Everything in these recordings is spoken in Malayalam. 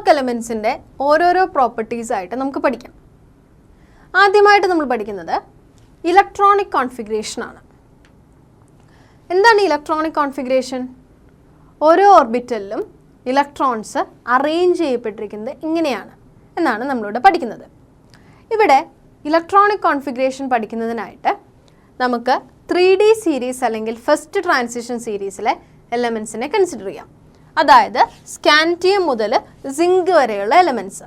ലോക്ക് എലമെൻസിൻ്റെ ഓരോരോ പ്രോപ്പർട്ടീസ് ആയിട്ട് നമുക്ക് പഠിക്കാം. ആദ്യമായിട്ട് നമ്മൾ പഠിക്കുന്നത് ഇലക്ട്രോണിക് കോൺഫിഗറേഷൻ ആണ്. എന്താണ് ഇലക്ട്രോണിക് കോൺഫിഗറേഷൻ? ഓരോ ഓർബിറ്റലിലും ഇലക്ട്രോൺസ് അറേഞ്ച് ചെയ്യപ്പെട്ടിരിക്കുന്നത് ഇങ്ങനെയാണ് എന്നാണ് നമ്മളിവിടെ പഠിക്കുന്നത്. ഇവിടെ ഇലക്ട്രോണിക് കോൺഫിഗറേഷൻ പഠിക്കുന്നതിനായിട്ട് നമുക്ക് 3D സീരീസ് അല്ലെങ്കിൽ ഫസ്റ്റ് ട്രാൻസിഷൻ സീരീസിലെ എലമെൻസിനെ കൺസിഡർ ചെയ്യാം. അതായത് സ്കാൻഡിയം മുതൽ സിങ്ക് വരെയുള്ള എലമെൻറ്റ്സ്.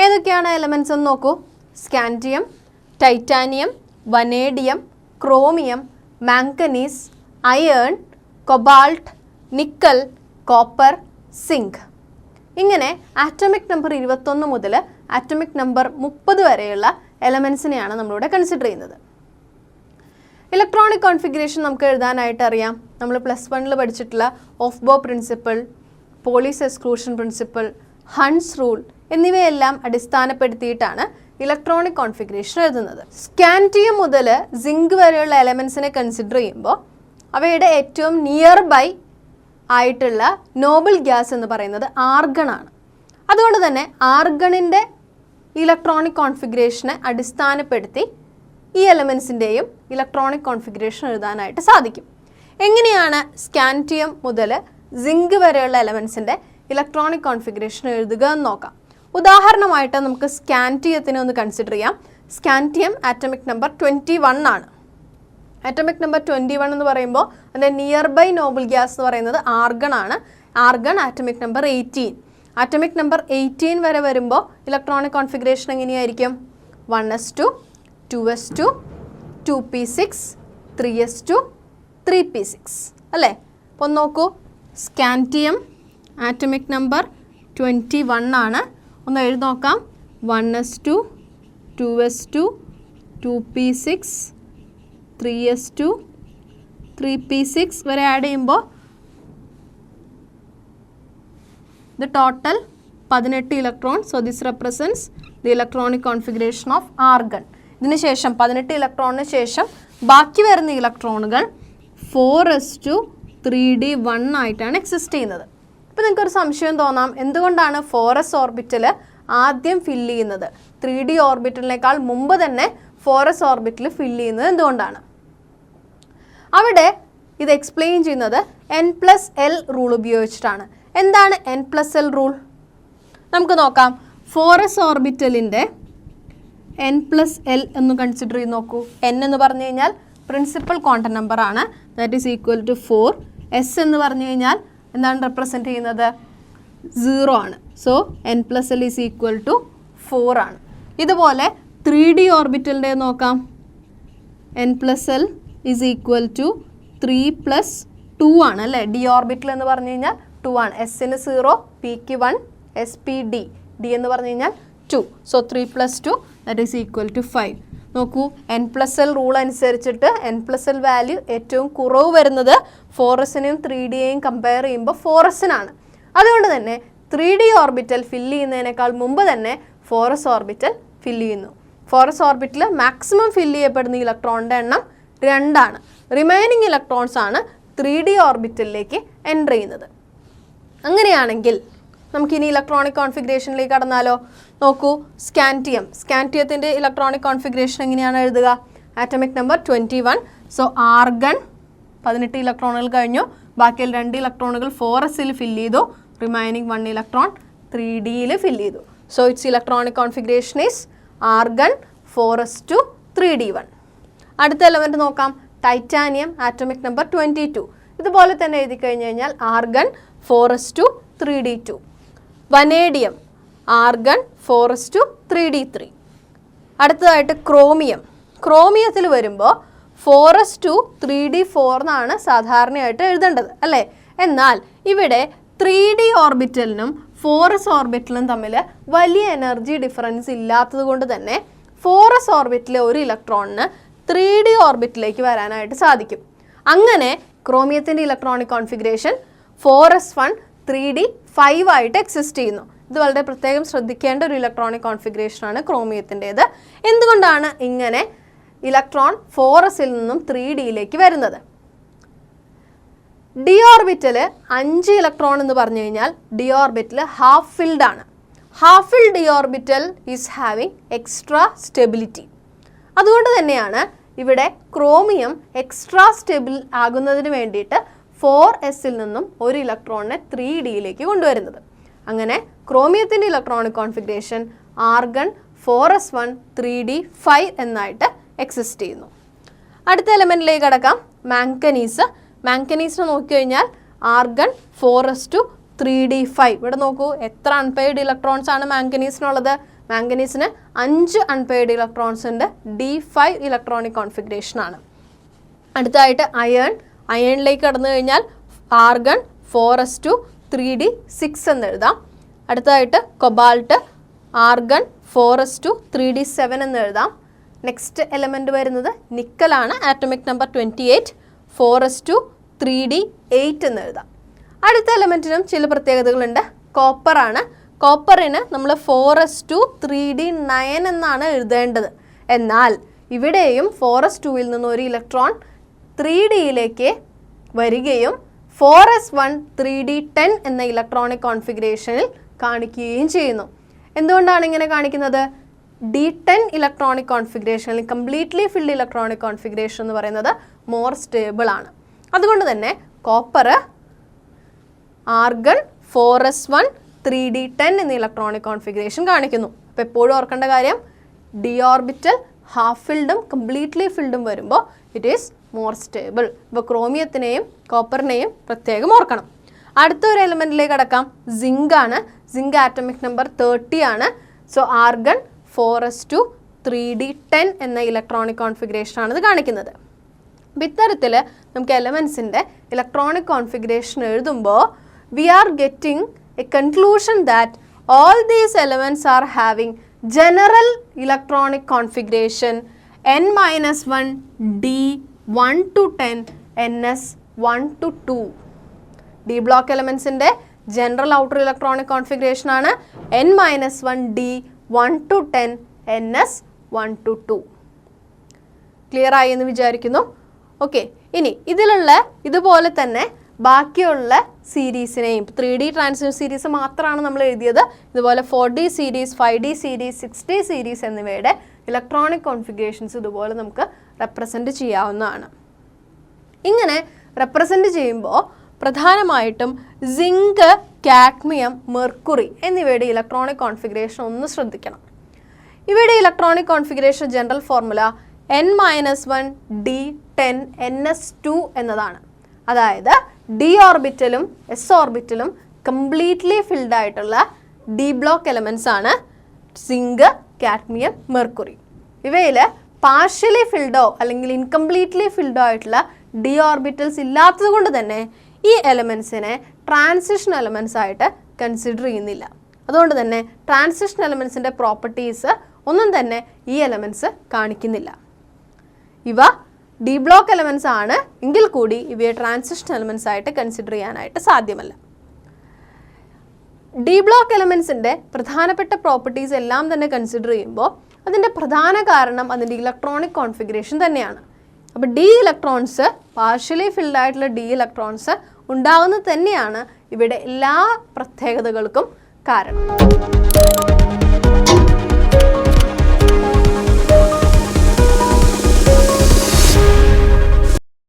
ഏതൊക്കെയാണ് എലമെൻറ്റ്സ് എന്ന് നോക്കൂ. Scandium, titanium, vanadium, chromium, manganese, iron, cobalt, nickel, copper, zinc. ഇങ്ങനെ ആറ്റോമിക് നമ്പർ 21 മുതൽ ആറ്റോമിക് നമ്പർ 30 വരെയുള്ള എലമെൻസിനെയാണ് നമ്മളിവിടെ കൺസിഡർ ചെയ്യുന്നത്. ഇലക്ട്രോണിക് കോൺഫിഗറേഷൻ നമുക്ക് എഴുതാനായിട്ട് അറിയാം. നമ്മൾ +1 പഠിച്ചിട്ടുള്ള ഓഫ് ബോ principle, polis exclusion principle, Hund's rule എന്നിവയെല്ലാം അടിസ്ഥാനപ്പെടുത്തിയിട്ടാണ് ഇലക്ട്രോണിക് കോൺഫിഗറേഷൻ എഴുതുന്നത്. സ്കാൻഡിയം മുതൽ സിങ്ക് വരെയുള്ള എലമെൻസിനെ കൺസിഡർ ചെയ്യുമ്പോൾ അവയുടെ ഏറ്റവും നിയർ ബൈ ആയിട്ടുള്ള നോബിൾ ഗ്യാസ് എന്ന് പറയുന്നത് ആർഗൺ ആണ്. അതുകൊണ്ട് തന്നെ ആർഗണിൻ്റെ ഇലക്ട്രോണിക് കോൺഫിഗറേഷനെ അടിസ്ഥാനപ്പെടുത്തി ഈ എലമെൻസിൻ്റെയും ഇലക്ട്രോണിക് കോൺഫിഗറേഷൻ എഴുതാനായിട്ട് സാധിക്കും. എങ്ങനെയാണ് സ്കാൻഡിയം മുതൽ സിങ്ക് വരെയുള്ള എലമെൻസിൻ്റെ ഇലക്ട്രോണിക് കോൺഫിഗറേഷൻ എഴുതുക എന്ന് നോക്കാം. ഉദാഹരണമായിട്ട് നമുക്ക് സ്കാൻഡിയത്തിനെ ഒന്ന് കൺസിഡർ ചെയ്യാം. സ്കാൻഡിയം ആറ്റമിക് നമ്പർ 21 ആണ്. ആറ്റമിക് നമ്പർ 21 എന്ന് പറയുമ്പോൾ അതിൻ്റെ നിയർ ബൈ നോബിൾ ഗ്യാസ് എന്ന് പറയുന്നത് ആർഗൺ ആണ്. Argon atomic number 18. Atomic number 18 വരെ വരുമ്പോൾ ഇലക്ട്രോണിക് കോൺഫിഗറേഷൻ എങ്ങനെയായിരിക്കും? 1s2, 2s2, 2p6, 3s2, 3p6 അല്ലേ? അപ്പോൾ നോക്കൂ, സ്കാൻഡിയം ആറ്റമിക് നമ്പർ 21 ആണ്. ഒന്ന് എഴുതി നോക്കാം. 1s2, 2s2, 2p6, 3s2, 3p6 വരെ ആഡ് ചെയ്യുമ്പോൾ the total 18 electron. So this represents the electronic configuration of argon. ഇതിന് ശേഷം 18 ഇലക്ട്രോണിന് ശേഷം ബാക്കി വരുന്ന ഇലക്ട്രോണുകൾ 4s2, 3d1 ആയിട്ടാണ് എക്സിസ്റ്റ് ചെയ്യുന്നത്. അപ്പോൾ നിങ്ങൾക്കൊരു സംശയം തോന്നാം, എന്തുകൊണ്ടാണ് 4s ഓർബിറ്റൽ ആദ്യം ഫില്ല് ചെയ്യുന്നത്? 3d ഓർബിറ്റലിനേക്കാൾ മുമ്പ് തന്നെ 4s ഓർബിറ്റൽ ഫില്ല് ചെയ്യുന്നത് എന്തുകൊണ്ടാണ്? അവിടെ ഇത് എക്സ്പ്ലെയിൻ ചെയ്യുന്നത് n+l റൂൾ ഉപയോഗിച്ചിട്ടാണ്. എന്താണ് n+l റൂൾ? നമുക്ക് നോക്കാം. 4s ഓർബിറ്റലിൻ്റെ n+l എന്ന് കൺസിഡർ ചെയ്ത് നോക്കൂ. n എന്ന് പറഞ്ഞു കഴിഞ്ഞാൽ പ്രിൻസിപ്പൽ ക്വാണ്ടം നമ്പർ ആണ്, that is equal to 4. s എന്ന് പറഞ്ഞു കഴിഞ്ഞാൽ എന്താണ് റെപ്രസെൻറ്റ് ചെയ്യുന്നത്? 0 ആണ്. So n+l is equal to 4 ആണ്. ഇതുപോലെ 3d ഓർബിറ്റലിൻ്റെ നോക്കാം. n+l ഈസ് ഈക്വൽ ടു 3+2 ആണ് അല്ലേ? d ഓർബിറ്റൽ എന്ന് പറഞ്ഞു കഴിഞ്ഞാൽ 2 ആണ്. എസ്സിന് 0, പിക്ക് 1, SPD, d എന്ന് പറഞ്ഞു കഴിഞ്ഞാൽ 2. So 3+2 that is equal to 5. നോക്കൂ, n+l റൂൾ അനുസരിച്ചിട്ട് n+l വാല്യൂ ഏറ്റവും കുറവ് വരുന്നത് 4sനെയും 3dയെയും കമ്പയർ ചെയ്യുമ്പോൾ 4sനാണ്. അതുകൊണ്ട് തന്നെ 3d ഓർബിറ്റൽ ഫില്ല് ചെയ്യുന്നതിനേക്കാൾ മുമ്പ് തന്നെ 4s ഓർബിറ്റൽ ഫില്ല് ചെയ്യുന്നു. 4s ഓർബിറ്റൽ മാക്സിമം ഫില്ല് ചെയ്യപ്പെടുന്ന ഇലക്ട്രോണിൻ്റെ എണ്ണം 2 ആണ്. റിമൈനിങ് ഇലക്ട്രോൺസ് ആണ് 3d ഓർബിറ്റലിലേക്ക് എൻ്റർ ചെയ്യുന്നത്. അങ്ങനെയാണെങ്കിൽ നമുക്കിനി ഇലക്ട്രോണിക് കോൺഫിഗറേഷനിലേക്ക് കടന്നാലോ? നോക്കൂ, സ്കാൻഡിയത്തിൻ്റെ ഇലക്ട്രോണിക് കോൺഫിഗറേഷൻ എങ്ങനെയാണ് എഴുതുക? Atomic number 21. സോ ആർഗൺ 18 ഇലക്ട്രോണുകൾ കഴിഞ്ഞു. ബാക്കിയിൽ 2 ഇലക്ട്രോണുകൾ 4sൽ ഫില്ല് ചെയ്തു. റിമൈനിങ് 1 ഇലക്ട്രോൺ 3dയിൽ ഫില്ല് ചെയ്തു. So it's electronic configuration is argon 4s2, 3d1. അടുത്ത എലമെൻറ്റ് നോക്കാം. Titanium atomic number 22. ഇതുപോലെ തന്നെ എഴുതി കഴിഞ്ഞ് കഴിഞ്ഞാൽ argon 4s2, 3d2. Vanadium argon 4s2, 3d3. അടുത്തതായിട്ട് ക്രോമിയത്തിൽ വരുമ്പോൾ 4s2, 3d4 എന്നാണ് സാധാരണയായിട്ട് എഴുതേണ്ടത് അല്ലേ? എന്നാൽ ഇവിടെ 3d ഓർബിറ്റലിനും 4s ഓർബിറ്റലും തമ്മിൽ വലിയ എനർജി ഡിഫറൻസ് ഇല്ലാത്തത് കൊണ്ട് തന്നെ 4s ഓർബിറ്റിലെ ഒരു ഇലക്ട്രോണിന് 3d ഓർബിറ്റിലേക്ക് വരാനായിട്ട് സാധിക്കും. അങ്ങനെ ക്രോമിയത്തിൻ്റെ ഇലക്ട്രോണിക് കോൺഫിഗറേഷൻ 4s1, 3d5 ആയിട്ട് എക്സിസ്റ്റ് ചെയ്യുന്നു. ഇത് വളരെ പ്രത്യേകം ശ്രദ്ധിക്കേണ്ട ഒരു ഇലക്ട്രോണിക് കോൺഫിഗറേഷനാണ് ക്രോമിയത്തിൻ്റേത്. എന്തുകൊണ്ടാണ് ഇങ്ങനെ ഇലക്ട്രോൺ 4sൽ നിന്നും 3dയിലേക്ക് വരുന്നത്? ഡി ഓർബിറ്റൽ 5 ഇലക്ട്രോൺ എന്ന് പറഞ്ഞു കഴിഞ്ഞാൽ ഡി ഓർബിറ്റൽ ഹാഫ് ഫിൽഡ് ആണ്. Half filled D orbital is having extra stability. അതുകൊണ്ട് തന്നെയാണ് ഇവിടെ ക്രോമിയം എക്സ്ട്രാ സ്റ്റെബിൾ ആകുന്നതിന് വേണ്ടിയിട്ട് 4s നിന്നും ഒരു ഇലക്ട്രോണിനെ 3d കൊണ്ടുവരുന്നത്. അങ്ങനെ ക്രോമിയത്തിൻ്റെ electronic configuration argon 4s1 3d5 എന്നായിട്ട് എക്സിസ്റ്റ് ചെയ്യുന്നു. അടുത്ത എലമെൻറ്റിലേക്ക് കടക്കാം, മാംഗനീസ്. മാംഗനീസിനെ നോക്കിക്കഴിഞ്ഞാൽ ആർഗൺ 4s2 3d5. ഇവിടെ നോക്കൂ എത്ര അൺപെയർഡ് ഇലക്ട്രോൺസ് ആണ് മാംഗനീസിനുള്ളത്. മാംഗനീസിന് 5 അൺപെയർഡ് ഇലക്ട്രോൺസ് ഉണ്ട്, d5 ഇലക്ട്രോണിക് കോൺഫിഗറേഷൻ ആണ്. അടുത്തായിട്ട് അയേണിലേക്ക് കടന്നു കഴിഞ്ഞാൽ ആർഗൺ 4s2 3d6 എന്ന് എഴുതാം. അടുത്തതായിട്ട് കൊബാൾട്ട് ആർഗൺ 4s2 3d7 എന്ന് എഴുതാം. നെക്സ്റ്റ് എലമെൻറ്റ് വരുന്നത് നിക്കലാണ്, ആറ്റമിക് നമ്പർ 28 4s2 3d8 എന്ന് എഴുതാം. അടുത്ത എലമെൻറ്റിനും ചില പ്രത്യേകതകളുണ്ട്. കോപ്പറാണ്. കോപ്പറിന് നമ്മൾ 4s2 3d9 എന്നാണ് എഴുതേണ്ടത്. എന്നാൽ ഇവിടെയും 4s2 നിന്ന് ഒരു ഇലക്ട്രോൺ 3d വരികയും 4s1 3d10 എന്ന ഇലക്ട്രോണിക് കോൺഫിഗറേഷനിൽ കാണിക്കുകയും ചെയ്യുന്നു. എന്തുകൊണ്ടാണ് ഇങ്ങനെ കാണിക്കുന്നത്? d10 ഇലക്ട്രോണിക് കോൺഫിഗറേഷനിൽ കംപ്ലീറ്റ്ലി ഫിൽഡ് ഇലക്ട്രോണിക് കോൺഫിഗറേഷൻ എന്ന് പറയുന്നത് മോർ സ്റ്റേബിൾ ആണ്. അതുകൊണ്ട് തന്നെ കോപ്പർ ആർഗൺ 4s1 3d10 എന്ന ഇലക്ട്രോണിക് കോൺഫിഗറേഷൻ കാണിക്കുന്നു. അപ്പോൾ എപ്പോഴും ഓർക്കേണ്ട കാര്യം, ഡി ഓർബിറ്റൽ ഹാഫ് ഫിൽഡും കംപ്ലീറ്റ്ലി ഫിൽഡും വരുമ്പോൾ ഇറ്റ് ഈസ് മോർ സ്റ്റേബിൾ. ഇപ്പോൾ ക്രോമിയത്തിനെയും കോപ്പറിനെയും പ്രത്യേകം ഓർക്കണം. അടുത്ത ഒരു എലിമെൻറ്റിലേക്ക് കടക്കാം, സിങ്ക് ആണ്. സിങ്ക് ആറ്റമിക് നമ്പർ 30 ആണ്. സോ ആർഗൺ 4s2 3d10 എന്ന ഇലക്ട്രോണിക് കോൺഫിഗറേഷൻ ആണ് ഇത് കാണിക്കുന്നത്. അപ്പോൾ ഇത്തരത്തിൽ നമുക്ക് എലമെൻസിൻ്റെ ഇലക്ട്രോണിക് കോൺഫിഗറേഷൻ എഴുതുമ്പോൾ we are getting a conclusion that all these elements are having general electronic configuration n-1 d 1 to 10 ns 1 to 2. d block elements inde general outer electronic configuration ആണ് n-1 d 1 to 10 ns 1 to 2. Clear ആയി എന്ന് വിചാരിക്കുന്നു. ഓക്കെ, ഇനി ഇതിലുള്ള ഇതുപോലെ തന്നെ ബാക്കിയുള്ള സീരീസിനെയും 3D ട്രാൻസിഷൻ സീരീസ് മാത്രമാണ് നമ്മൾ എഴുതിയത്. ഇതുപോലെ 4D series, 5D series, 6D series എന്നിവയുടെ ഇലക്ട്രോണിക് കോൺഫിഗറേഷൻസ് ഇതുപോലെ നമുക്ക് റെപ്രസെൻറ്റ് ചെയ്യാവുന്നതാണ്. ഇങ്ങനെ റെപ്രസെൻറ്റ് ചെയ്യുമ്പോൾ പ്രധാനമായിട്ടും സിങ്ക്, കാഡ്മിയം, മെർക്കുറി എന്നിവയുടെ ഇലക്ട്രോണിക് കോൺഫിഗറേഷൻ ഒന്ന് ശ്രദ്ധിക്കണം. ഇവയുടെ electronic configuration general formula n-1 d10 ns2 എന്നതാണ്. അതായത് ഡി ഓർബിറ്റലും എസ് ഓർബിറ്റലും കംപ്ലീറ്റ്ലി ഫിൽഡ് ആയിട്ടുള്ള ഡി ബ്ലോക്ക് എലമെൻറ്റ്സ് ആണ് സിങ്ക്, കാഡ്മിയം, മെർക്കുറി. ഇവയിൽ പാർഷ്യലി ഫിൽഡോ അല്ലെങ്കിൽ ഇൻകംപ്ലീറ്റ്ലി ഫിൽഡോ ആയിട്ടുള്ള ഡി ഓർബിറ്റൽസ് ഇല്ലാത്തത് കൊണ്ട് തന്നെ ഈ എലമെൻസിനെ ട്രാൻസിഷൻ എലമെൻറ്റ്സ് ആയിട്ട് കൺസിഡർ ചെയ്യുന്നില്ല. അതുകൊണ്ട് തന്നെ ട്രാൻസിഷൻ എലമെൻസിൻ്റെ പ്രോപ്പർട്ടീസ് ഒന്നും തന്നെ ഈ എലമെൻറ്റ്സ് കാണിക്കുന്നില്ല. ഇവ ഡി ബ്ലോക്ക് എലമെൻറ്റ്സ് ആണ് എങ്കിൽ കൂടി ഇവയെ ട്രാൻസിഷൻ എലമെൻറ്റ്സ് ആയിട്ട് കൺസിഡർ ചെയ്യാനായിട്ട് സാധ്യമല്ല. ഡി ബ്ലോക്ക് എലമെൻറ്റ്സിൻ്റെ പ്രധാനപ്പെട്ട പ്രോപ്പർട്ടീസ് എല്ലാം തന്നെ കൺസിഡർ ചെയ്യുമ്പോൾ അതിൻ്റെ പ്രധാന കാരണം അതിൻ്റെ ഇലക്ട്രോണിക് കോൺഫിഗറേഷൻ തന്നെയാണ്. അപ്പോൾ ഡി ഇലക്ട്രോൺസ്, പാർഷ്യലി ഫിൽഡ് ആയിട്ടുള്ള ഡി ഇലക്ട്രോൺസ് ഉണ്ടാകുന്നത് തന്നെയാണ് ഇവയുടെ എല്ലാ പ്രത്യേകതകൾക്കും കാരണം.